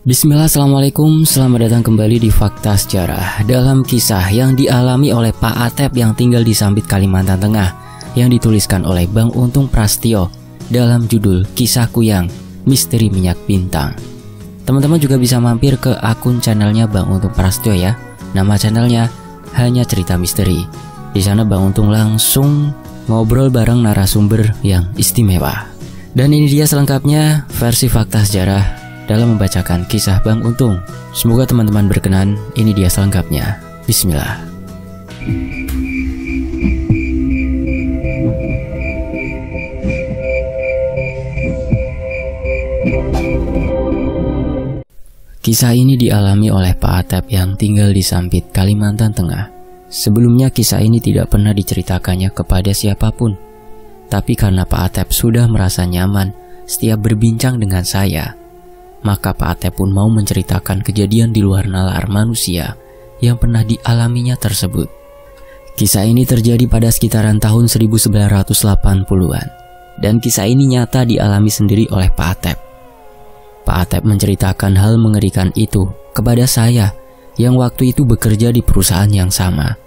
Bismillah, assalamualaikum, selamat datang kembali di Fakta Sejarah. Dalam kisah yang dialami oleh Pak Atep yang tinggal di Sampit, Kalimantan Tengah, yang dituliskan oleh Bang Untung Prastio dalam judul Kisah Kuyang, Misteri Minyak Bintang. Teman-teman juga bisa mampir ke akun channelnya Bang Untung Prastio ya. Nama channelnya Hanya Cerita Misteri. Di sana Bang Untung langsung ngobrol bareng narasumber yang istimewa. Dan ini dia selengkapnya versi Fakta Sejarah dalam membacakan kisah Bang Untung. Semoga teman-teman berkenan. Ini dia selengkapnya. Bismillah. Kisah ini dialami oleh Pak Atep yang tinggal di Sampit, Kalimantan Tengah. Sebelumnya kisah ini tidak pernah diceritakannya kepada siapapun. Tapi karena Pak Atep sudah merasa nyaman setiap berbincang dengan saya, maka Pak Atep pun mau menceritakan kejadian di luar nalar manusia yang pernah dialaminya tersebut. Kisah ini terjadi pada sekitaran tahun 1980-an. Dan kisah ini nyata dialami sendiri oleh Pak Atep. Pak Atep menceritakan hal mengerikan itu kepada saya yang waktu itu bekerja di perusahaan yang sama.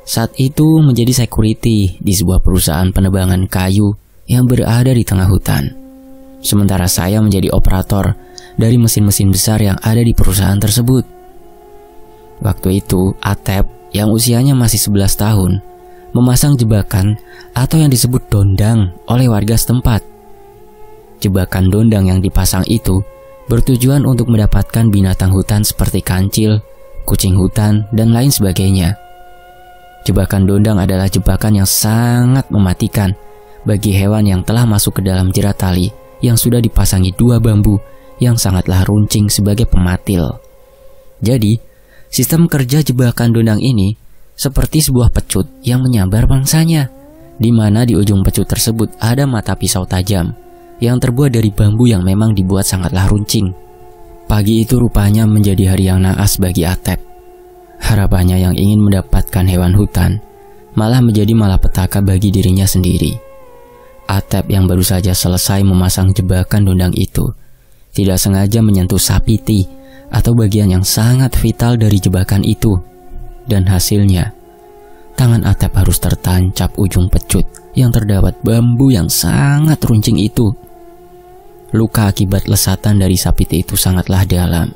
Saat itu menjadi security di sebuah perusahaan penebangan kayu yang berada di tengah hutan. Sementara saya menjadi operator dari mesin-mesin besar yang ada di perusahaan tersebut. Waktu itu, Atep yang usianya masih 11 tahun memasang jebakan atau yang disebut dondang oleh warga setempat. Jebakan dondang yang dipasang itu bertujuan untuk mendapatkan binatang hutan seperti kancil, kucing hutan, dan lain sebagainya. Jebakan dondang adalah jebakan yang sangat mematikan bagi hewan yang telah masuk ke dalam jerat tali yang sudah dipasangi dua bambu yang sangatlah runcing sebagai pematil. Jadi, sistem kerja jebakan dondang ini seperti sebuah pecut yang menyambar mangsanya, di mana di ujung pecut tersebut ada mata pisau tajam yang terbuat dari bambu yang memang dibuat sangatlah runcing. Pagi itu rupanya menjadi hari yang naas bagi Atep. Harapannya yang ingin mendapatkan hewan hutan malah menjadi malapetaka bagi dirinya sendiri. Atep yang baru saja selesai memasang jebakan dondang itu tidak sengaja menyentuh sapiti atau bagian yang sangat vital dari jebakan itu. Dan hasilnya, tangan Atep harus tertancap ujung pecut yang terdapat bambu yang sangat runcing itu. Luka akibat lesatan dari sapiti itu sangatlah dalam,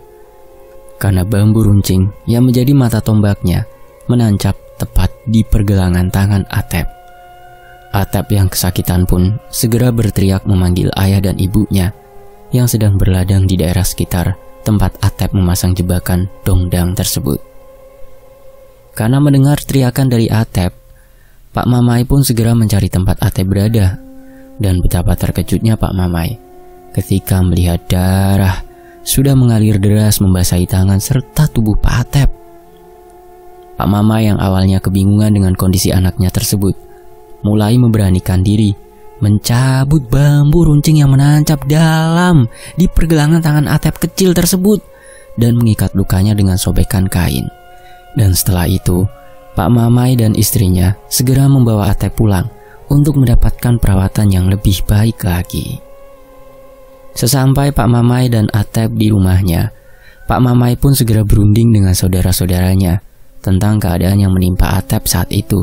karena bambu runcing yang menjadi mata tombaknya menancap tepat di pergelangan tangan Atep. Atep yang kesakitan pun segera berteriak memanggil ayah dan ibunya yang sedang berladang di daerah sekitar tempat Atep memasang jebakan dondang tersebut. Karena mendengar teriakan dari Atep, Pak Mamai pun segera mencari tempat Atep berada. Dan betapa terkejutnya Pak Mamai ketika melihat darah sudah mengalir deras membasahi tangan serta tubuh Pak Atep. Pak Mamai yang awalnya kebingungan dengan kondisi anaknya tersebut mulai memberanikan diri mencabut bambu runcing yang menancap dalam di pergelangan tangan Atep kecil tersebut dan mengikat lukanya dengan sobekan kain. Dan setelah itu, Pak Mamai dan istrinya segera membawa Atep pulang untuk mendapatkan perawatan yang lebih baik lagi. Sesampai Pak Mamai dan Atep di rumahnya, Pak Mamai pun segera berunding dengan saudara-saudaranya tentang keadaan yang menimpa Atep saat itu.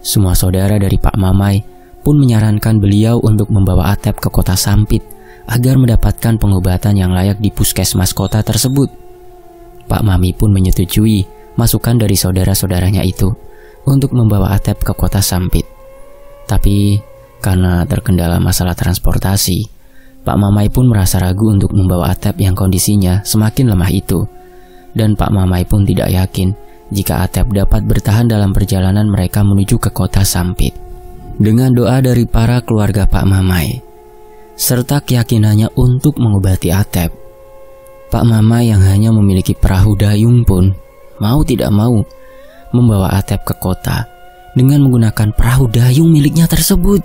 Semua saudara dari Pak Mamai pun menyarankan beliau untuk membawa Atep ke kota Sampit agar mendapatkan pengobatan yang layak di puskesmas kota tersebut. Pak Mami pun menyetujui masukan dari saudara-saudaranya itu untuk membawa Atep ke kota Sampit. Tapi karena terkendala masalah transportasi, Pak Mamai pun merasa ragu untuk membawa Atep yang kondisinya semakin lemah itu. Dan Pak Mamai pun tidak yakin jika Atep dapat bertahan dalam perjalanan mereka menuju ke kota Sampit. Dengan doa dari para keluarga Pak Mamai serta keyakinannya untuk mengobati Atep, Pak Mamai yang hanya memiliki perahu dayung pun mau tidak mau membawa Atep ke kota dengan menggunakan perahu dayung miliknya tersebut.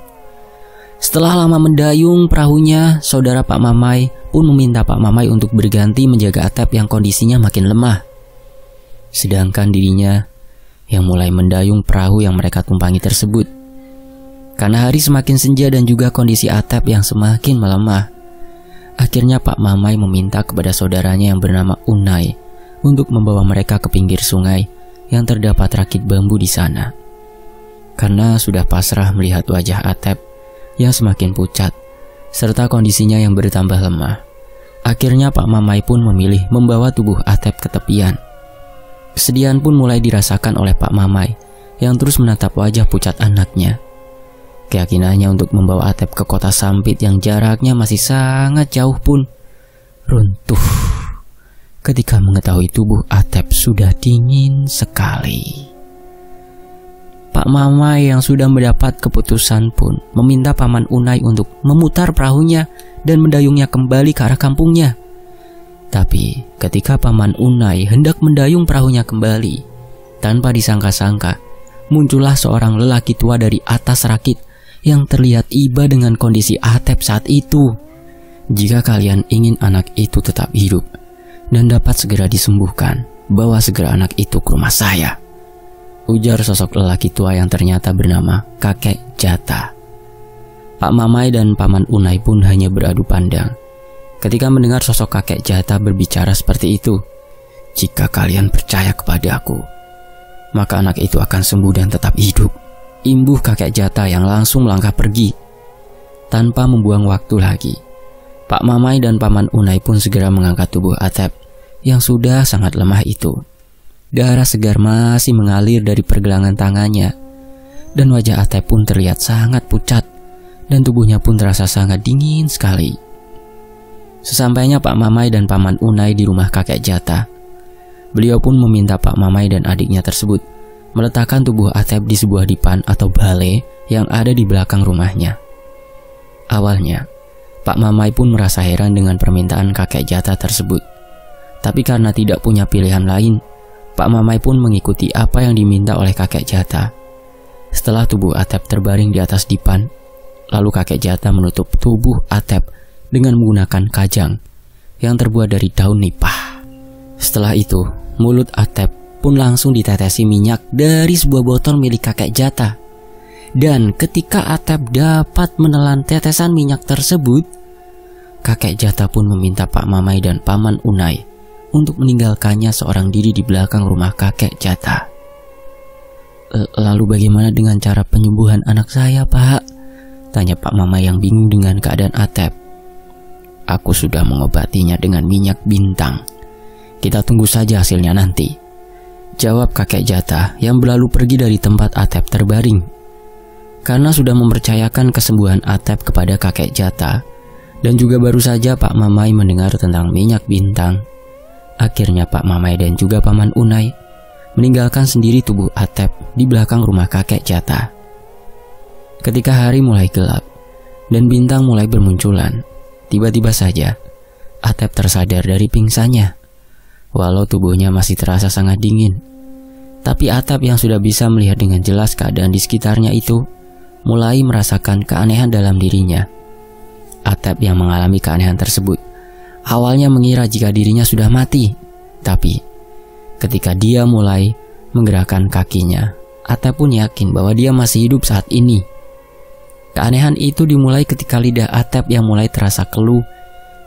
Setelah lama mendayung perahunya, saudara Pak Mamai pun meminta Pak Mamai untuk berganti menjaga Atep yang kondisinya makin lemah. Sedangkan dirinya yang mulai mendayung perahu yang mereka tumpangi tersebut. Karena hari semakin senja dan juga kondisi Atep yang semakin melemah, Akhirnya Pak Mamai meminta kepada saudaranya yang bernama Unai untuk membawa mereka ke pinggir sungai yang terdapat rakit bambu di sana. Karena sudah pasrah melihat wajah Atep yang semakin pucat serta kondisinya yang bertambah lemah, akhirnya Pak Mamai pun memilih membawa tubuh Atep ke tepian. Kesedihan pun mulai dirasakan oleh Pak Mamai yang terus menatap wajah pucat anaknya. Keyakinannya untuk membawa Atep ke kota Sampit yang jaraknya masih sangat jauh pun runtuh ketika mengetahui tubuh Atep sudah dingin sekali. Pak Mamai yang sudah mendapat keputusan pun meminta Paman Unai untuk memutar perahunya dan mendayungnya kembali ke arah kampungnya. Tapi ketika Paman Unai hendak mendayung perahunya kembali, tanpa disangka-sangka muncullah seorang lelaki tua dari atas rakit yang terlihat iba dengan kondisi Atep saat itu. Jika kalian ingin anak itu tetap hidup dan dapat segera disembuhkan, bawa segera anak itu ke rumah saya, ujar sosok lelaki tua yang ternyata bernama Kakek Jata. Pak Mamai dan Paman Unai pun hanya beradu pandang ketika mendengar sosok Kakek Jata berbicara seperti itu. Jika kalian percaya kepada aku, maka anak itu akan sembuh dan tetap hidup, imbuh Kakek Jata yang langsung melangkah pergi. Tanpa membuang waktu lagi, Pak Mamai dan Paman Unai pun segera mengangkat tubuh Atep yang sudah sangat lemah itu. Darah segar masih mengalir dari pergelangan tangannya, dan wajah Atep pun terlihat sangat pucat, dan tubuhnya pun terasa sangat dingin sekali. Sesampainya Pak Mamai dan Paman Unai di rumah Kakek Jata, beliau pun meminta Pak Mamai dan adiknya tersebut meletakkan tubuh Atep di sebuah dipan atau balai yang ada di belakang rumahnya. Awalnya, Pak Mamai pun merasa heran dengan permintaan Kakek Jata tersebut. Tapi karena tidak punya pilihan lain, Pak Mamai pun mengikuti apa yang diminta oleh Kakek Jata. Setelah tubuh Atep terbaring di atas dipan, lalu Kakek Jata menutup tubuh Atep dengan menggunakan kajang yang terbuat dari daun nipah. Setelah itu, mulut Atep pun langsung ditetesi minyak dari sebuah botol milik Kakek Jata. Dan ketika Atep dapat menelan tetesan minyak tersebut, Kakek Jata pun meminta Pak Mamai dan Paman Unai untuk meninggalkannya seorang diri di belakang rumah Kakek Jata. Lalu bagaimana dengan cara penyembuhan anak saya, Pak? Tanya Pak Mamai yang bingung dengan keadaan Atep. Aku sudah mengobatinya dengan minyak bintang. Kita tunggu saja hasilnya nanti, jawab Kakek Jata yang berlalu pergi dari tempat Atep terbaring. Karena sudah mempercayakan kesembuhan Atep kepada Kakek Jata, dan juga baru saja Pak Mamai mendengar tentang minyak bintang, akhirnya Pak Mamai dan juga Paman Unai meninggalkan sendiri tubuh Atep di belakang rumah Kakek Jata. Ketika hari mulai gelap dan bintang mulai bermunculan, tiba-tiba saja Atep tersadar dari pingsannya. Walau tubuhnya masih terasa sangat dingin, tapi Atep yang sudah bisa melihat dengan jelas keadaan di sekitarnya itu mulai merasakan keanehan dalam dirinya. Atep yang mengalami keanehan tersebut awalnya mengira jika dirinya sudah mati, tapi ketika dia mulai menggerakkan kakinya, Atep pun yakin bahwa dia masih hidup saat ini. Keanehan itu dimulai ketika lidah Atep yang mulai terasa keluh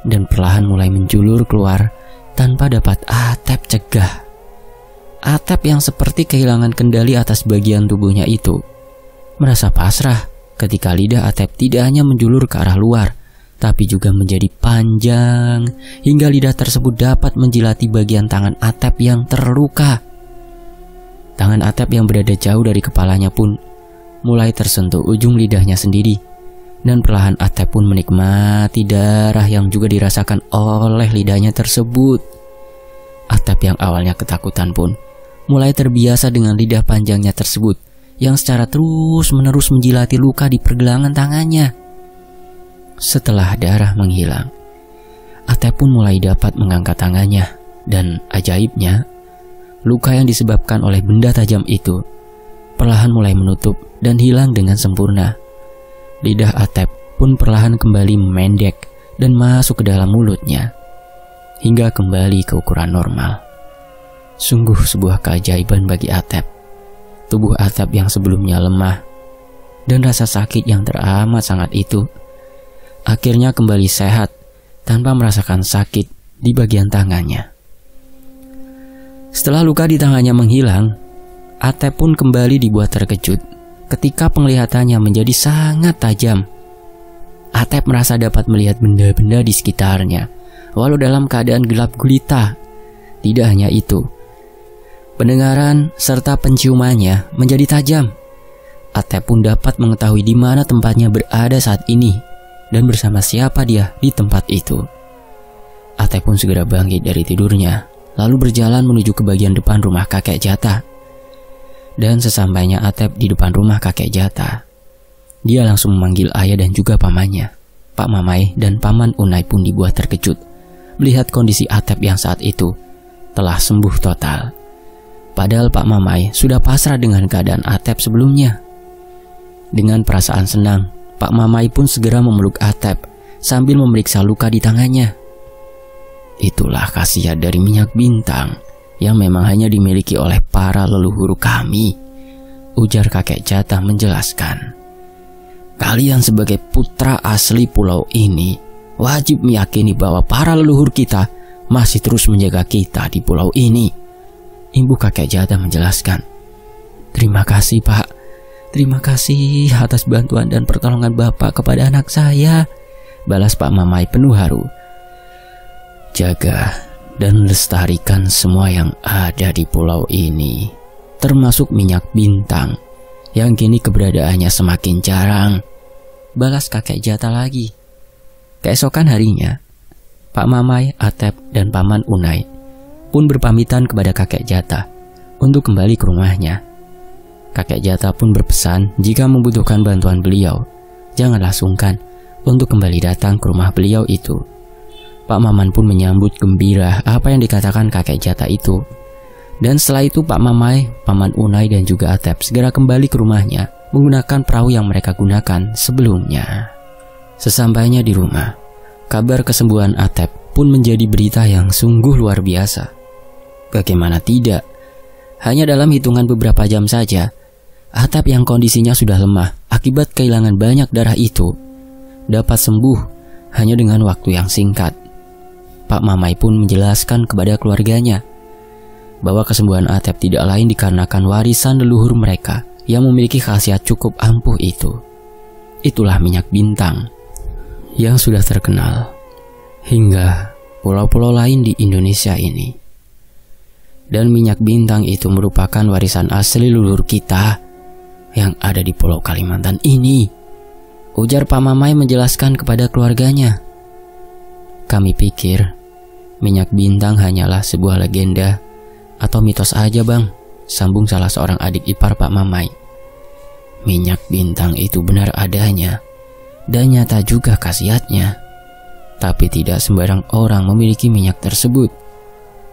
dan perlahan mulai menjulur keluar tanpa dapat Atep cegah. Atep yang seperti kehilangan kendali atas bagian tubuhnya itu merasa pasrah ketika lidah Atep tidak hanya menjulur ke arah luar, tapi juga menjadi panjang hingga lidah tersebut dapat menjilati bagian tangan Atep yang terluka. Tangan Atep yang berada jauh dari kepalanya pun mulai tersentuh ujung lidahnya sendiri, dan perlahan Atep pun menikmati darah yang juga dirasakan oleh lidahnya tersebut. Atep yang awalnya ketakutan pun mulai terbiasa dengan lidah panjangnya tersebut yang secara terus-menerus menjilati luka di pergelangan tangannya. Setelah darah menghilang, Atep pun mulai dapat mengangkat tangannya, dan ajaibnya, luka yang disebabkan oleh benda tajam itu perlahan mulai menutup dan hilang dengan sempurna. Lidah Atep pun perlahan kembali memendek dan masuk ke dalam mulutnya, hingga kembali ke ukuran normal. Sungguh sebuah keajaiban bagi Atep. Tubuh Atep yang sebelumnya lemah dan rasa sakit yang teramat sangat itu akhirnya kembali sehat tanpa merasakan sakit di bagian tangannya. Setelah luka di tangannya menghilang, Atep pun kembali dibuat terkejut ketika penglihatannya menjadi sangat tajam. Atep merasa dapat melihat benda-benda di sekitarnya, walau dalam keadaan gelap gulita. Tidak hanya itu, pendengaran serta penciumannya menjadi tajam. Atep pun dapat mengetahui di mana tempatnya berada saat ini dan bersama siapa dia di tempat itu. Atep pun segera bangkit dari tidurnya, lalu berjalan menuju ke bagian depan rumah kakek Jata. Dan sesampainya Atep di depan rumah kakek Jata, dia langsung memanggil ayah dan juga pamannya. Pak Mamai dan Paman Unai pun dibuat terkejut melihat kondisi Atep yang saat itu telah sembuh total. Padahal Pak Mamai sudah pasrah dengan keadaan Atep sebelumnya. Dengan perasaan senang, Pak Mamai pun segera memeluk Atep sambil memeriksa luka di tangannya. Itulah khasiat dari minyak bintang yang memang hanya dimiliki oleh para leluhur kami, ujar kakek Jata menjelaskan. Kalian sebagai putra asli pulau ini wajib meyakini bahwa para leluhur kita masih terus menjaga kita di pulau ini, Ibu kakek Jata menjelaskan. Terima kasih Pak, terima kasih atas bantuan dan pertolongan Bapak kepada anak saya, balas Pak Mamai penuh haru. Jaga dan lestarikan semua yang ada di pulau ini, termasuk minyak bintang yang kini keberadaannya semakin jarang, balas kakek Jata lagi. Keesokan harinya, Pak Mamai, Atep, dan Paman Unai pun berpamitan kepada kakek Jata untuk kembali ke rumahnya. Kakek Jata pun berpesan jika membutuhkan bantuan beliau, janganlah sungkan untuk kembali datang ke rumah beliau itu. Pak Maman pun menyambut gembira apa yang dikatakan kakek Jata itu. Dan setelah itu Pak Mamai, Paman Unai dan juga Atep segera kembali ke rumahnya menggunakan perahu yang mereka gunakan sebelumnya. Sesampainya di rumah, kabar kesembuhan Atep pun menjadi berita yang sungguh luar biasa. Bagaimana tidak, hanya dalam hitungan beberapa jam saja, Atep yang kondisinya sudah lemah akibat kehilangan banyak darah itu dapat sembuh hanya dengan waktu yang singkat. Pak Mamai pun menjelaskan kepada keluarganya bahwa kesembuhan Atep tidak lain dikarenakan warisan leluhur mereka yang memiliki khasiat cukup ampuh itu. Itulah minyak bintang yang sudah terkenal hingga pulau-pulau lain di Indonesia ini. Dan minyak bintang itu merupakan warisan asli leluhur kita yang ada di Pulau Kalimantan ini, ujar Pak Mamai menjelaskan kepada keluarganya. Kami pikir minyak bintang hanyalah sebuah legenda atau mitos aja bang, sambung salah seorang adik ipar Pak Mamai. Minyak bintang itu benar adanya dan nyata juga khasiatnya. Tapi tidak sembarang orang memiliki minyak tersebut.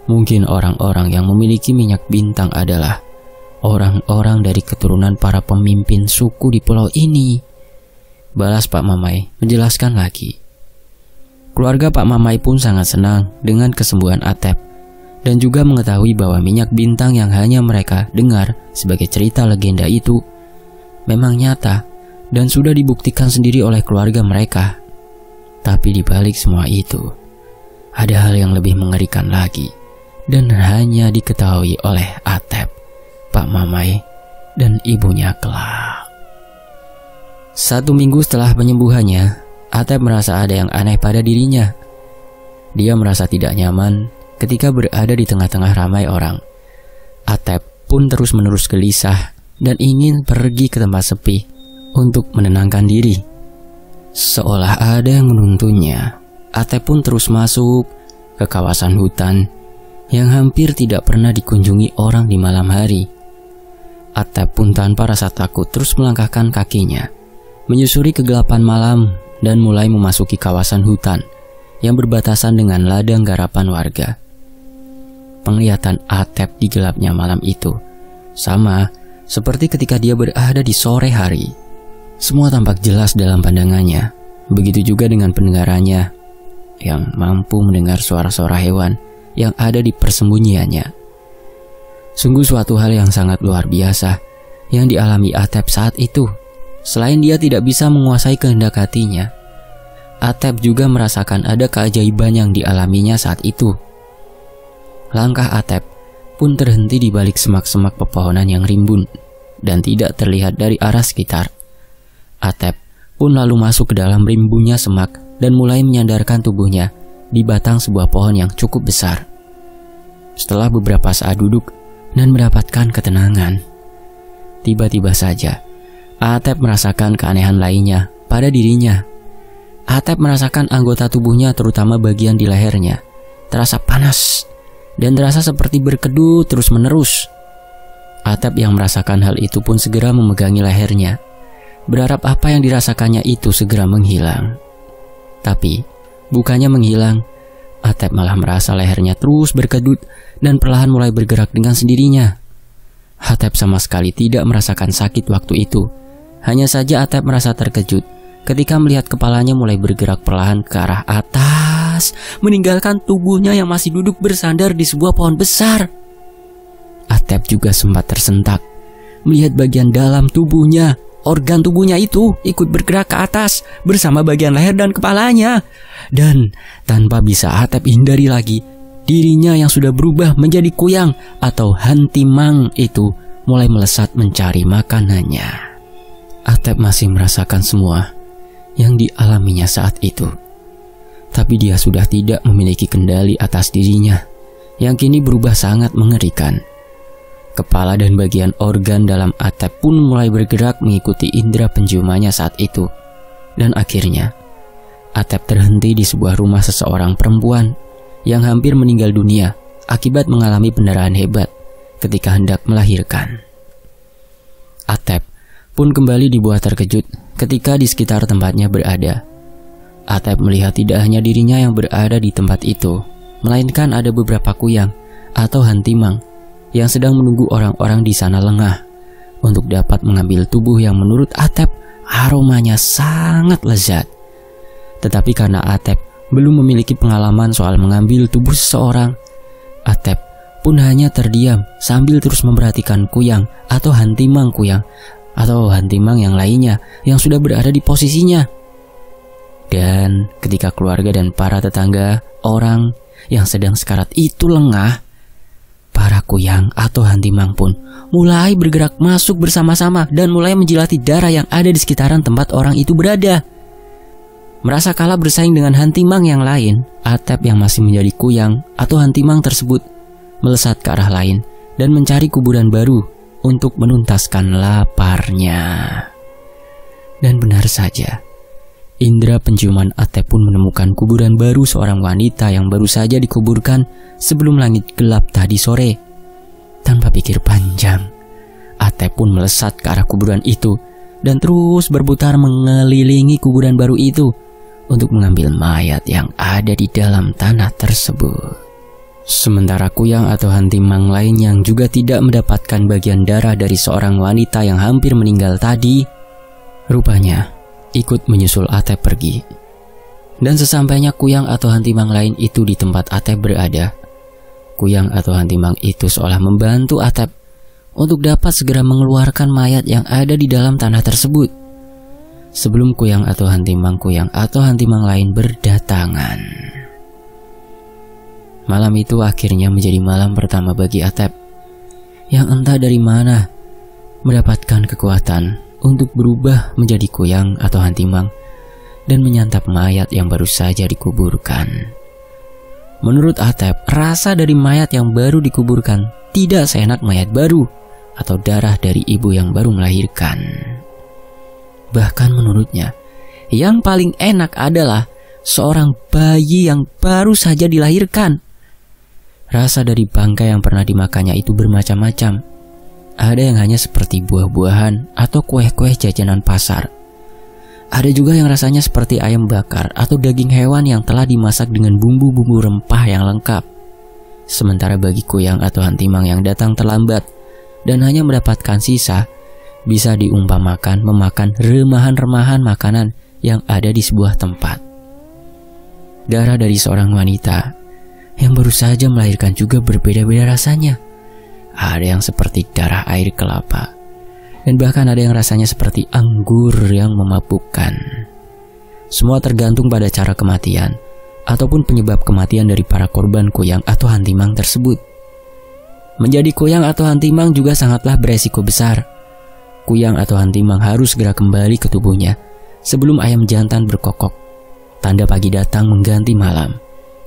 Mungkin orang-orang yang memiliki minyak bintang adalah orang-orang dari keturunan para pemimpin suku di pulau ini, balas Pak Mamai menjelaskan lagi. Keluarga Pak Mamai pun sangat senang dengan kesembuhan Atep dan juga mengetahui bahwa minyak bintang yang hanya mereka dengar sebagai cerita legenda itu memang nyata dan sudah dibuktikan sendiri oleh keluarga mereka. Tapi di balik semua itu, ada hal yang lebih mengerikan lagi dan hanya diketahui oleh Atep, Pak Mamai, dan ibunya kelak. 1 minggu setelah penyembuhannya, Atep merasa ada yang aneh pada dirinya. Dia merasa tidak nyaman ketika berada di tengah-tengah ramai orang. Atep pun terus-menerus gelisah dan ingin pergi ke tempat sepi untuk menenangkan diri. Seolah ada yang menuntunnya, Atep pun terus masuk ke kawasan hutan yang hampir tidak pernah dikunjungi orang di malam hari. Atep pun tanpa rasa takut terus melangkahkan kakinya, menyusuri kegelapan malam dan mulai memasuki kawasan hutan yang berbatasan dengan ladang garapan warga. Penglihatan Atep di gelapnya malam itu sama seperti ketika dia berada di sore hari. Semua tampak jelas dalam pandangannya. Begitu juga dengan pendengarannya yang mampu mendengar suara-suara hewan yang ada di persembunyiannya. Sungguh suatu hal yang sangat luar biasa yang dialami Atep saat itu. Selain dia tidak bisa menguasai kehendak hatinya, Atep juga merasakan ada keajaiban yang dialaminya saat itu. Langkah Atep pun terhenti di balik semak-semak pepohonan yang rimbun dan tidak terlihat dari arah sekitar. Atep pun lalu masuk ke dalam rimbunnya semak dan mulai menyandarkan tubuhnya di batang sebuah pohon yang cukup besar. Setelah beberapa saat duduk dan mendapatkan ketenangan, tiba-tiba saja Atep merasakan keanehan lainnya pada dirinya. Atep merasakan anggota tubuhnya, terutama bagian di lehernya, terasa panas dan terasa seperti berkedut terus-menerus. Atep yang merasakan hal itu pun segera memegangi lehernya, berharap apa yang dirasakannya itu segera menghilang. Tapi bukannya menghilang, Atep malah merasa lehernya terus berkedut dan perlahan mulai bergerak dengan sendirinya. Atep sama sekali tidak merasakan sakit waktu itu. Hanya saja Atep merasa terkejut ketika melihat kepalanya mulai bergerak perlahan ke arah atas, meninggalkan tubuhnya yang masih duduk bersandar di sebuah pohon besar. Atep juga sempat tersentak melihat bagian dalam tubuhnya. Organ tubuhnya itu ikut bergerak ke atas bersama bagian leher dan kepalanya. Dan tanpa bisa Atep hindari lagi, dirinya yang sudah berubah menjadi kuyang atau hantimang itu mulai melesat mencari makanannya. Atep masih merasakan semua yang dialaminya saat itu. Tapi dia sudah tidak memiliki kendali atas dirinya, yang kini berubah sangat mengerikan. Kepala dan bagian organ dalam Atep pun mulai bergerak mengikuti indera penciumannya saat itu. Dan akhirnya Atep terhenti di sebuah rumah seseorang perempuan yang hampir meninggal dunia akibat mengalami pendarahan hebat ketika hendak melahirkan. Atep pun kembali dibuat terkejut ketika di sekitar tempatnya berada. Atep melihat tidak hanya dirinya yang berada di tempat itu, melainkan ada beberapa kuyang atau hantimang yang sedang menunggu orang-orang di sana lengah untuk dapat mengambil tubuh yang menurut Atep aromanya sangat lezat. Tetapi karena Atep belum memiliki pengalaman soal mengambil tubuh seseorang, Atep pun hanya terdiam sambil terus memperhatikan kuyang atau hantimang kuyang atau hantimang yang lainnya yang sudah berada di posisinya. Dan ketika keluarga dan para tetangga orang yang sedang sekarat itu lengah, para kuyang atau hantimang pun mulai bergerak masuk bersama-sama dan mulai menjilati darah yang ada di sekitaran tempat orang itu berada. Merasa kalah bersaing dengan hantimang yang lain, Atep yang masih menjadi kuyang atau hantimang tersebut melesat ke arah lain dan mencari kuburan baru untuk menuntaskan laparnya. Dan benar saja, indera penciuman Atep pun menemukan kuburan baru seorang wanita yang baru saja dikuburkan sebelum langit gelap tadi sore. Tanpa pikir panjang, Atep pun melesat ke arah kuburan itu dan terus berputar mengelilingi kuburan baru itu untuk mengambil mayat yang ada di dalam tanah tersebut. Sementara kuyang atau hantimang lain yang juga tidak mendapatkan bagian darah dari seorang wanita yang hampir meninggal tadi, rupanya ikut menyusul Atep pergi. Dan sesampainya kuyang atau hantimang lain itu di tempat Atep berada, kuyang atau hantimang itu seolah membantu Atep untuk dapat segera mengeluarkan mayat yang ada di dalam tanah tersebut sebelum kuyang atau hantimang lain berdatangan. Malam itu akhirnya menjadi malam pertama bagi Atep yang entah dari mana mendapatkan kekuatan untuk berubah menjadi kuyang atau hantimang dan menyantap mayat yang baru saja dikuburkan. Menurut Atep, rasa dari mayat yang baru dikuburkan tidak seenak mayat baru atau darah dari ibu yang baru melahirkan. Bahkan menurutnya, yang paling enak adalah seorang bayi yang baru saja dilahirkan. Rasa dari bangkai yang pernah dimakannya itu bermacam-macam. Ada yang hanya seperti buah-buahan atau kue-kue jajanan pasar. Ada juga yang rasanya seperti ayam bakar atau daging hewan yang telah dimasak dengan bumbu-bumbu rempah yang lengkap. Sementara bagi kuyang atau hantimang yang datang terlambat dan hanya mendapatkan sisa, bisa diumpamakan memakan remahan-remahan makanan yang ada di sebuah tempat. Darah dari seorang wanita yang baru saja melahirkan juga berbeda-beda rasanya. Ada yang seperti darah air kelapa, dan bahkan ada yang rasanya seperti anggur yang memabukkan. Semua tergantung pada cara kematian ataupun penyebab kematian dari para korban kuyang atau hantimang tersebut. Menjadi kuyang atau hantimang juga sangatlah beresiko besar. Kuyang atau hantimang harus segera kembali ke tubuhnya sebelum ayam jantan berkokok. Tanda pagi datang mengganti malam.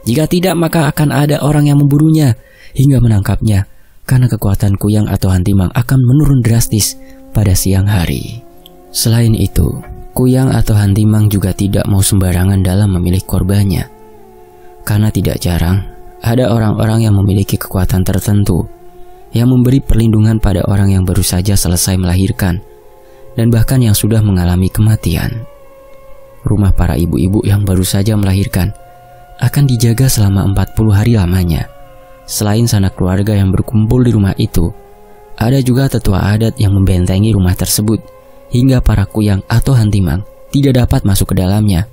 Jika tidak, maka akan ada orang yang memburunya hingga menangkapnya, karena kekuatan kuyang atau hantimang akan menurun drastis pada siang hari. Selain itu, kuyang atau hantimang juga tidak mau sembarangan dalam memilih korbannya. Karena tidak jarang ada orang-orang yang memiliki kekuatan tertentu yang memberi perlindungan pada orang yang baru saja selesai melahirkan dan bahkan yang sudah mengalami kematian. Rumah para ibu-ibu yang baru saja melahirkan akan dijaga selama 40 hari lamanya. Selain sanak keluarga yang berkumpul di rumah itu, ada juga tetua adat yang membentengi rumah tersebut hingga para kuyang atau hantimang tidak dapat masuk ke dalamnya.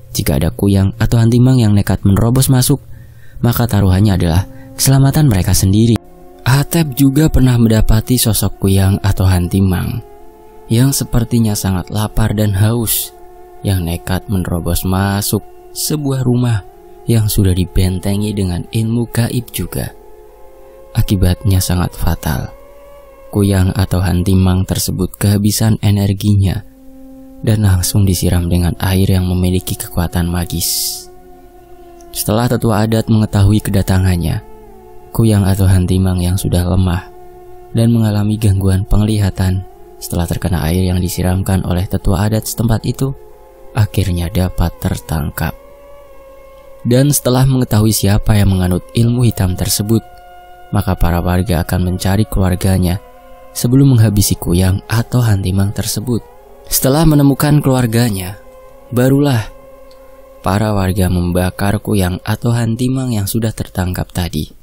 Jika ada kuyang atau hantimang yang nekat menerobos masuk, maka taruhannya adalah keselamatan mereka sendiri. Atep juga pernah mendapati sosok kuyang atau hantimang yang sepertinya sangat lapar dan haus, yang nekat menerobos masuk sebuah rumah yang sudah dibentengi dengan ilmu gaib juga. Akibatnya sangat fatal. Kuyang atau hantimang tersebut kehabisan energinya dan langsung disiram dengan air yang memiliki kekuatan magis. Setelah tetua adat mengetahui kedatangannya, kuyang atau hantimang yang sudah lemah dan mengalami gangguan penglihatan setelah terkena air yang disiramkan oleh tetua adat setempat itu, akhirnya dapat tertangkap. Dan setelah mengetahui siapa yang menganut ilmu hitam tersebut, maka para warga akan mencari keluarganya sebelum menghabisi kuyang atau hantimang tersebut. Setelah menemukan keluarganya, barulah para warga membakar kuyang atau hantimang yang sudah tertangkap tadi.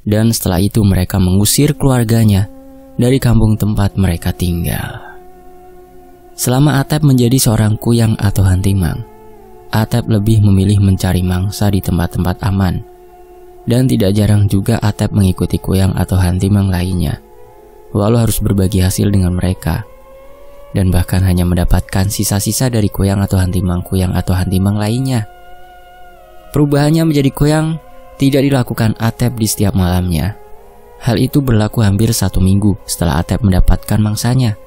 Dan setelah itu mereka mengusir keluarganya dari kampung tempat mereka tinggal. Selama Atep menjadi seorang kuyang atau hantimang, Atep lebih memilih mencari mangsa di tempat-tempat aman. Dan tidak jarang juga Atep mengikuti kuyang atau hantimang lainnya, lalu harus berbagi hasil dengan mereka. Dan bahkan hanya mendapatkan sisa-sisa dari kuyang atau hantimang lainnya. Perubahannya menjadi kuyang tidak dilakukan Atep di setiap malamnya. Hal itu berlaku hampir 1 minggu setelah Atep mendapatkan mangsanya.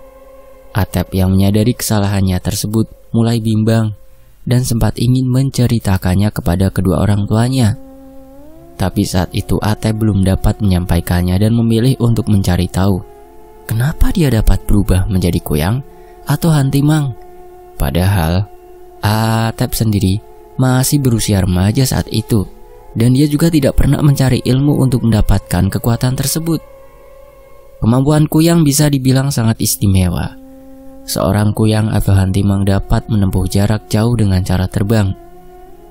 Atep yang menyadari kesalahannya tersebut mulai bimbang dan sempat ingin menceritakannya kepada kedua orang tuanya. Tapi saat itu Atep belum dapat menyampaikannya dan memilih untuk mencari tahu kenapa dia dapat berubah menjadi kuyang atau hantimang. Padahal Atep sendiri masih berusia remaja saat itu, dan dia juga tidak pernah mencari ilmu untuk mendapatkan kekuatan tersebut. Kemampuan kuyang bisa dibilang sangat istimewa. Seorang kuyang atau hantimang dapat menempuh jarak jauh dengan cara terbang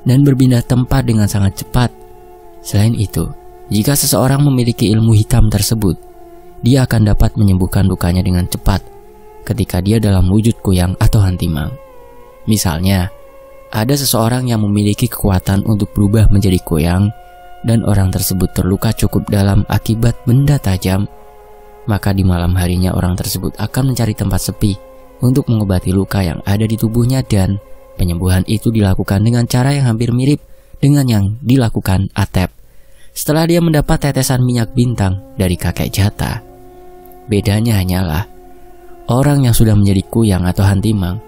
dan berpindah tempat dengan sangat cepat. Selain itu, jika seseorang memiliki ilmu hitam tersebut, dia akan dapat menyembuhkan lukanya dengan cepat ketika dia dalam wujud kuyang atau hantimang. Misalnya, ada seseorang yang memiliki kekuatan untuk berubah menjadi kuyang dan orang tersebut terluka cukup dalam akibat benda tajam, maka di malam harinya orang tersebut akan mencari tempat sepi untuk mengobati luka yang ada di tubuhnya, dan penyembuhan itu dilakukan dengan cara yang hampir mirip dengan yang dilakukan Atep setelah dia mendapat tetesan minyak bintang dari kakek jata. Bedanya hanyalah orang yang sudah menjadi kuyang atau hantimang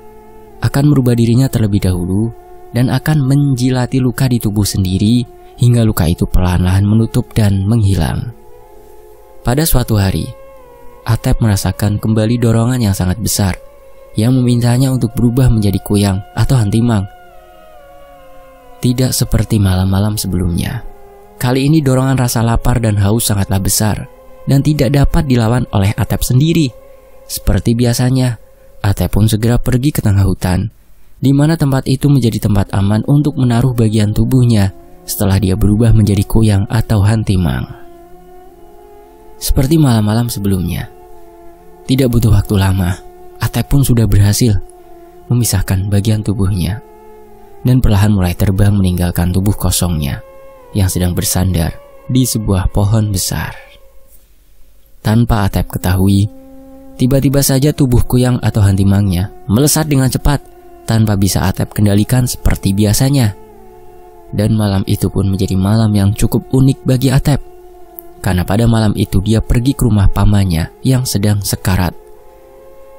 akan merubah dirinya terlebih dahulu dan akan menjilati luka di tubuh sendiri hingga luka itu perlahan-lahan menutup dan menghilang. Pada suatu hari, Atep merasakan kembali dorongan yang sangat besar yang memintanya untuk berubah menjadi kuyang atau hantimang. Tidak seperti malam-malam sebelumnya. Kali ini dorongan rasa lapar dan haus sangatlah besar dan tidak dapat dilawan oleh Atep sendiri. Seperti biasanya, Atep pun segera pergi ke tengah hutan, di mana tempat itu menjadi tempat aman untuk menaruh bagian tubuhnya setelah dia berubah menjadi kuyang atau hantimang. Seperti malam-malam sebelumnya, tidak butuh waktu lama, Atep pun sudah berhasil memisahkan bagian tubuhnya dan perlahan mulai terbang meninggalkan tubuh kosongnya yang sedang bersandar di sebuah pohon besar. Tanpa Atep ketahui, tiba-tiba saja tubuh kuyang atau hantimangnya melesat dengan cepat tanpa bisa Atep kendalikan seperti biasanya. Dan malam itu pun menjadi malam yang cukup unik bagi Atep, karena pada malam itu dia pergi ke rumah pamannya yang sedang sekarat.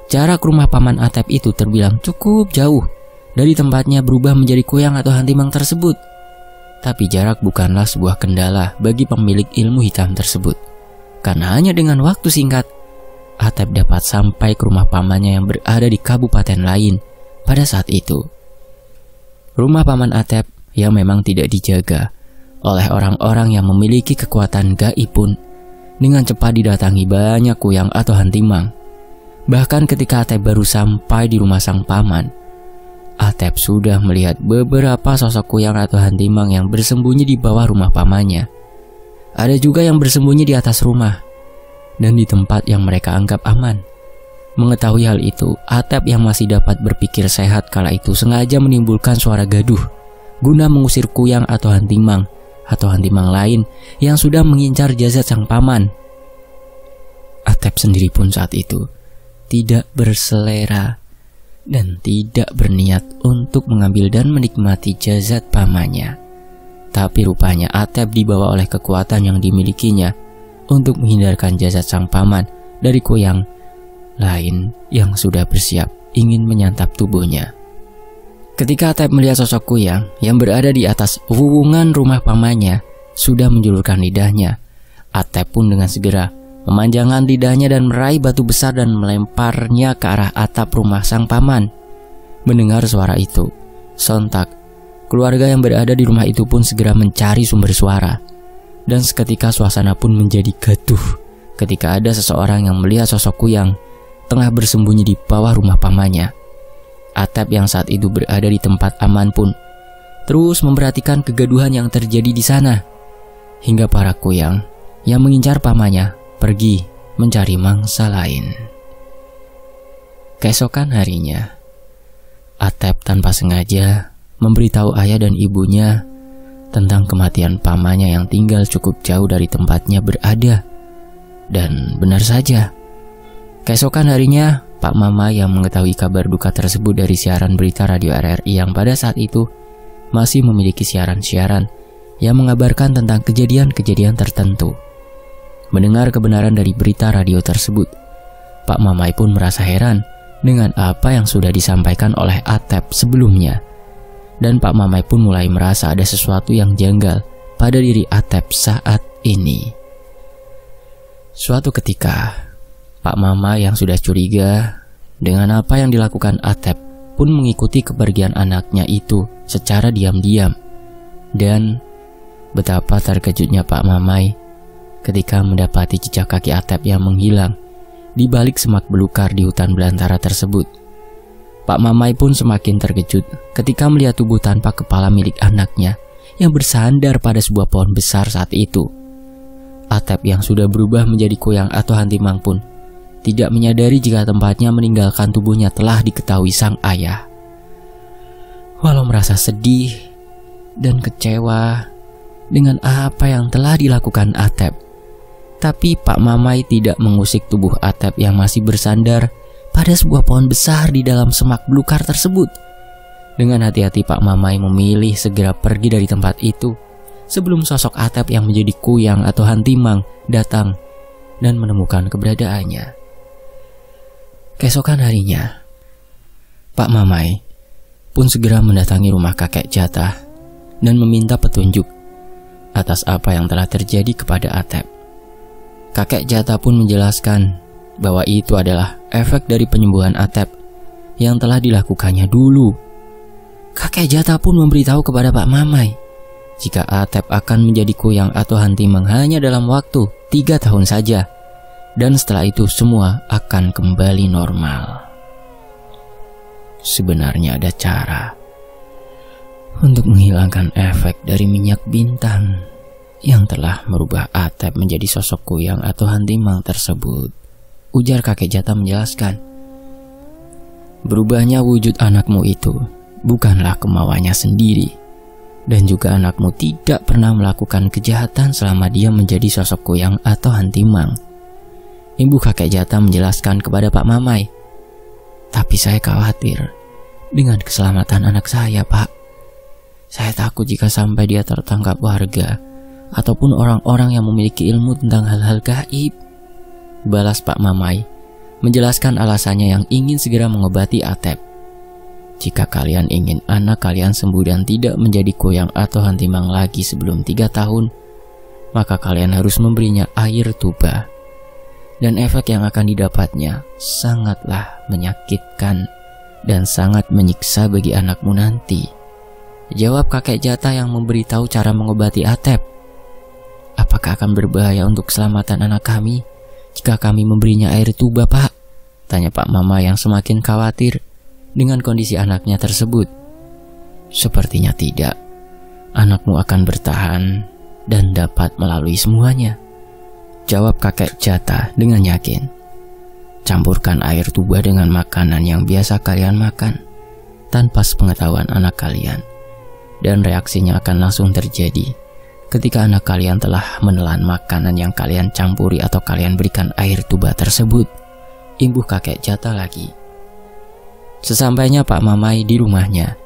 Jarak rumah paman Atep itu terbilang cukup jauh dari tempatnya berubah menjadi kuyang atau hantimang tersebut. Tapi jarak bukanlah sebuah kendala bagi pemilik ilmu hitam tersebut, karena hanya dengan waktu singkat Atep dapat sampai ke rumah pamannya yang berada di kabupaten lain pada saat itu. Rumah paman Atep yang memang tidak dijaga oleh orang-orang yang memiliki kekuatan gaib pun dengan cepat didatangi banyak kuyang atau hantimang. Bahkan ketika Atep baru sampai di rumah sang paman, Atep sudah melihat beberapa sosok kuyang atau hantimang yang bersembunyi di bawah rumah pamannya. Ada juga yang bersembunyi di atas rumah dan di tempat yang mereka anggap aman. Mengetahui hal itu, Atep yang masih dapat berpikir sehat kala itu sengaja menimbulkan suara gaduh guna mengusir kuyang atau hantimang lain yang sudah mengincar jasad sang paman. Atep sendiri pun saat itu tidak berselera dan tidak berniat untuk mengambil dan menikmati jasad pamannya. Tapi rupanya Atep dibawa oleh kekuatan yang dimilikinya untuk menghindarkan jasad sang paman dari kuyang lain yang sudah bersiap ingin menyantap tubuhnya. Ketika Atep melihat sosok kuyang yang berada di atas wuwungan rumah pamannya sudah menjulurkan lidahnya, Atep pun dengan segera memanjangkan lidahnya dan meraih batu besar dan melemparnya ke arah atap rumah sang paman. Mendengar suara itu, sontak keluarga yang berada di rumah itu pun segera mencari sumber suara. Dan seketika suasana pun menjadi gaduh ketika ada seseorang yang melihat sosok kuyang tengah bersembunyi di bawah rumah pamannya. Atep yang saat itu berada di tempat aman pun terus memperhatikan kegaduhan yang terjadi di sana, hingga para kuyang yang mengincar pamannya pergi mencari mangsa lain. Keesokan harinya, Atep tanpa sengaja memberitahu ayah dan ibunya tentang kematian pamannya yang tinggal cukup jauh dari tempatnya berada. Dan benar saja, keesokan harinya Pak Mama yang mengetahui kabar duka tersebut dari siaran berita radio RRI yang pada saat itu masih memiliki siaran-siaran yang mengabarkan tentang kejadian-kejadian tertentu. Mendengar kebenaran dari berita radio tersebut, Pak Mamai pun merasa heran dengan apa yang sudah disampaikan oleh Atep sebelumnya. Dan Pak Mamai pun mulai merasa ada sesuatu yang janggal pada diri Atep saat ini. Suatu ketika, Pak Mama yang sudah curiga dengan apa yang dilakukan Atep pun mengikuti kepergian anaknya itu secara diam-diam. Dan betapa terkejutnya Pak Mamai ketika mendapati jejak kaki Atep yang menghilang di balik semak belukar di hutan belantara tersebut. Pak Mamai pun semakin terkejut ketika melihat tubuh tanpa kepala milik anaknya yang bersandar pada sebuah pohon besar saat itu. Atep yang sudah berubah menjadi kuyang atau hantimang pun tidak menyadari jika tempatnya meninggalkan tubuhnya telah diketahui sang ayah. Walau merasa sedih dan kecewa dengan apa yang telah dilakukan Atep, tapi Pak Mamai tidak mengusik tubuh Atep yang masih bersandar pada sebuah pohon besar di dalam semak belukar tersebut. Dengan hati-hati Pak Mamai memilih segera pergi dari tempat itu sebelum sosok Atep yang menjadi kuyang atau hantimang datang dan menemukan keberadaannya. Keesokan harinya, Pak Mamai pun segera mendatangi rumah kakek Jatah dan meminta petunjuk atas apa yang telah terjadi kepada Atep. Kakek Jatah pun menjelaskan bahwa itu adalah efek dari penyembuhan Atep yang telah dilakukannya dulu. Kakek Jatah pun memberitahu kepada Pak Mamai jika Atep akan menjadi kuyang atau hantimang hanya dalam waktu 3 tahun saja, dan setelah itu semua akan kembali normal. Sebenarnya ada cara untuk menghilangkan efek dari minyak bintang yang telah merubah Atep menjadi sosok kuyang atau hantimang tersebut, ujar kakek Jatah menjelaskan. Berubahnya wujud anakmu itu bukanlah kemauannya sendiri, dan juga anakmu tidak pernah melakukan kejahatan selama dia menjadi sosok kuyang atau hantimang. Ibu kakek Jatah menjelaskan kepada Pak Mamai. Tapi saya khawatir dengan keselamatan anak saya, Pak. Saya takut jika sampai dia tertangkap warga ataupun orang-orang yang memiliki ilmu tentang hal-hal gaib. Balas Pak Mamai, menjelaskan alasannya yang ingin segera mengobati Atep. Jika kalian ingin anak kalian sembuh dan tidak menjadi koyang atau hantimang lagi sebelum 3 tahun, maka kalian harus memberinya air tuba. Dan efek yang akan didapatnya sangatlah menyakitkan dan sangat menyiksa bagi anakmu nanti. Jawab kakek Jata yang memberitahu cara mengobati Atep. Apakah akan berbahaya untuk keselamatan anak kami jika kami memberinya air tuba, Pak? Tanya Pak Mama yang semakin khawatir dengan kondisi anaknya tersebut. Sepertinya tidak. Anakmu akan bertahan dan dapat melalui semuanya, jawab kakek Jata dengan yakin. Campurkan air tuba dengan makanan yang biasa kalian makan tanpa sepengetahuan anak kalian, dan reaksinya akan langsung terjadi ketika anak kalian telah menelan makanan yang kalian campuri atau kalian berikan air tuba tersebut, imbuh kakek Jata lagi. Sesampainya Pak Mamai di rumahnya,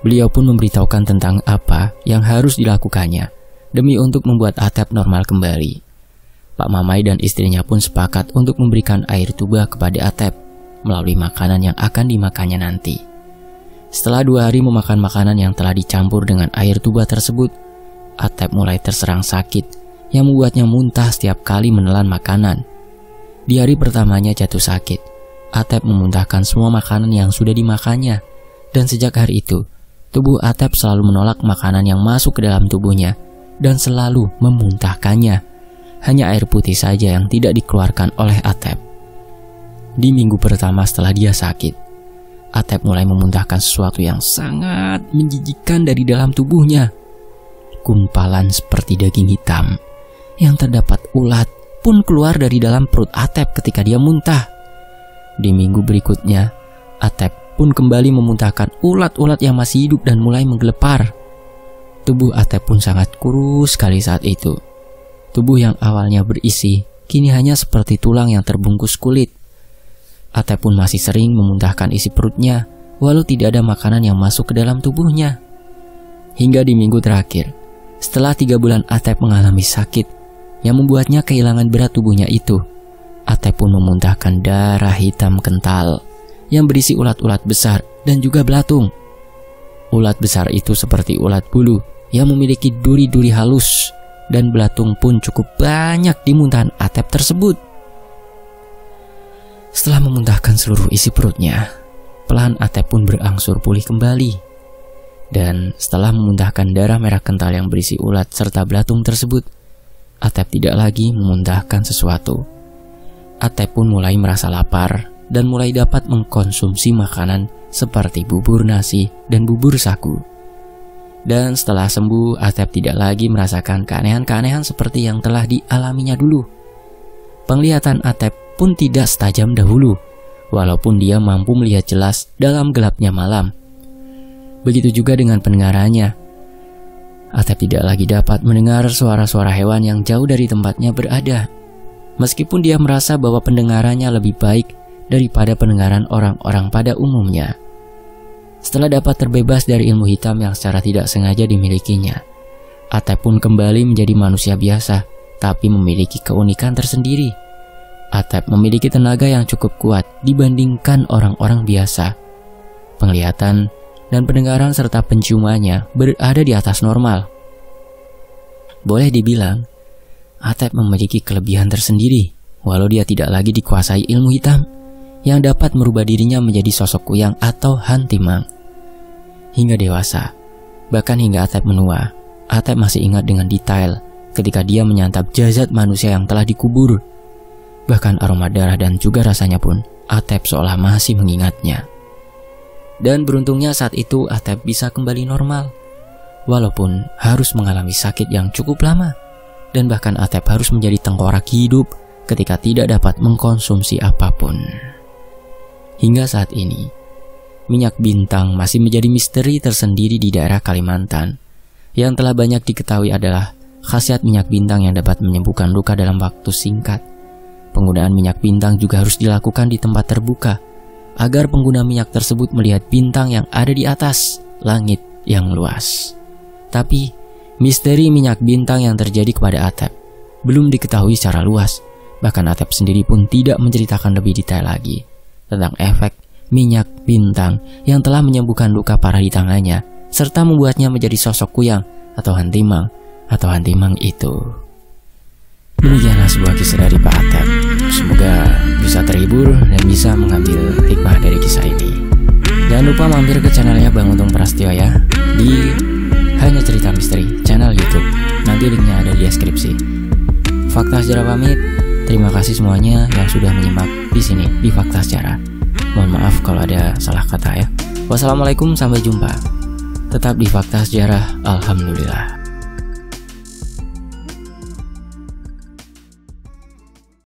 beliau pun memberitahukan tentang apa yang harus dilakukannya demi untuk membuat Atep normal kembali. Pak Mamai dan istrinya pun sepakat untuk memberikan air tuba kepada Atep melalui makanan yang akan dimakannya nanti. Setelah 2 hari memakan makanan yang telah dicampur dengan air tuba tersebut, Atep mulai terserang sakit yang membuatnya muntah setiap kali menelan makanan. Di hari pertamanya jatuh sakit, Atep memuntahkan semua makanan yang sudah dimakannya, dan sejak hari itu, tubuh Atep selalu menolak makanan yang masuk ke dalam tubuhnya dan selalu memuntahkannya. Hanya air putih saja yang tidak dikeluarkan oleh Atep. Di minggu pertama setelah dia sakit, Atep mulai memuntahkan sesuatu yang sangat menjijikkan dari dalam tubuhnya. Gumpalan seperti daging hitam yang terdapat ulat pun keluar dari dalam perut Atep ketika dia muntah. Di minggu berikutnya, Atep pun kembali memuntahkan ulat-ulat yang masih hidup dan mulai menggelepar. Tubuh Atep pun sangat kurus sekali saat itu. Tubuh yang awalnya berisi, kini hanya seperti tulang yang terbungkus kulit. Atep pun masih sering memuntahkan isi perutnya, walau tidak ada makanan yang masuk ke dalam tubuhnya. Hingga di minggu terakhir, setelah 3 bulan Atep mengalami sakit yang membuatnya kehilangan berat tubuhnya itu, Atep pun memuntahkan darah hitam kental yang berisi ulat-ulat besar dan juga belatung. Ulat besar itu seperti ulat bulu yang memiliki duri-duri halus, dan belatung pun cukup banyak di muntahan Atep tersebut. Setelah memuntahkan seluruh isi perutnya, pelan Atep pun berangsur pulih kembali. Dan setelah memuntahkan darah merah kental yang berisi ulat serta belatung tersebut, Atep tidak lagi memuntahkan sesuatu. Atep pun mulai merasa lapar dan mulai dapat mengkonsumsi makanan seperti bubur nasi dan bubur sagu. Dan setelah sembuh, Atep tidak lagi merasakan keanehan-keanehan seperti yang telah dialaminya dulu. Penglihatan Atep pun tidak setajam dahulu, walaupun dia mampu melihat jelas dalam gelapnya malam. Begitu juga dengan pendengarannya. Atep tidak lagi dapat mendengar suara-suara hewan yang jauh dari tempatnya berada. Meskipun dia merasa bahwa pendengarannya lebih baik daripada pendengaran orang-orang pada umumnya. Setelah dapat terbebas dari ilmu hitam yang secara tidak sengaja dimilikinya, Atep pun kembali menjadi manusia biasa, tapi memiliki keunikan tersendiri. Atep memiliki tenaga yang cukup kuat dibandingkan orang-orang biasa. Penglihatan dan pendengaran serta penciumannya berada di atas normal. Boleh dibilang, Atep memiliki kelebihan tersendiri, walau dia tidak lagi dikuasai ilmu hitam yang dapat merubah dirinya menjadi sosok kuyang atau hantimang. Hingga dewasa, bahkan hingga Atep menua, Atep masih ingat dengan detail ketika dia menyantap jasad manusia yang telah dikubur. Bahkan aroma darah dan juga rasanya pun Atep seolah masih mengingatnya. Dan beruntungnya saat itu Atep bisa kembali normal, walaupun harus mengalami sakit yang cukup lama. Dan bahkan Atep harus menjadi tengkorak hidup ketika tidak dapat mengkonsumsi apapun. Hingga saat ini, minyak bintang masih menjadi misteri tersendiri di daerah Kalimantan. Yang telah banyak diketahui adalah khasiat minyak bintang yang dapat menyembuhkan luka dalam waktu singkat. Penggunaan minyak bintang juga harus dilakukan di tempat terbuka agar pengguna minyak tersebut melihat bintang yang ada di atas langit yang luas. Tapi, misteri minyak bintang yang terjadi kepada Atep belum diketahui secara luas. Bahkan Atep sendiri pun tidak menceritakan lebih detail lagi tentang efek minyak bintang yang telah menyembuhkan luka parah di tangannya, serta membuatnya menjadi sosok kuyang atau hantimang itu. Demikianlah sebuah kisah dari Pak Atep. Semoga bisa terhibur dan bisa mengambil hikmah dari kisah ini. Jangan lupa mampir ke channelnya Bang Untung Prasetyo ya, di Hanya Cerita Misteri channel YouTube. Nanti linknya ada di deskripsi. Fakta Sejarah pamit. Terima kasih semuanya yang sudah menyimak di sini di Fakta Sejarah. Mohon maaf kalau ada salah kata ya. Wassalamualaikum, sampai jumpa. Tetap di Fakta Sejarah. Alhamdulillah.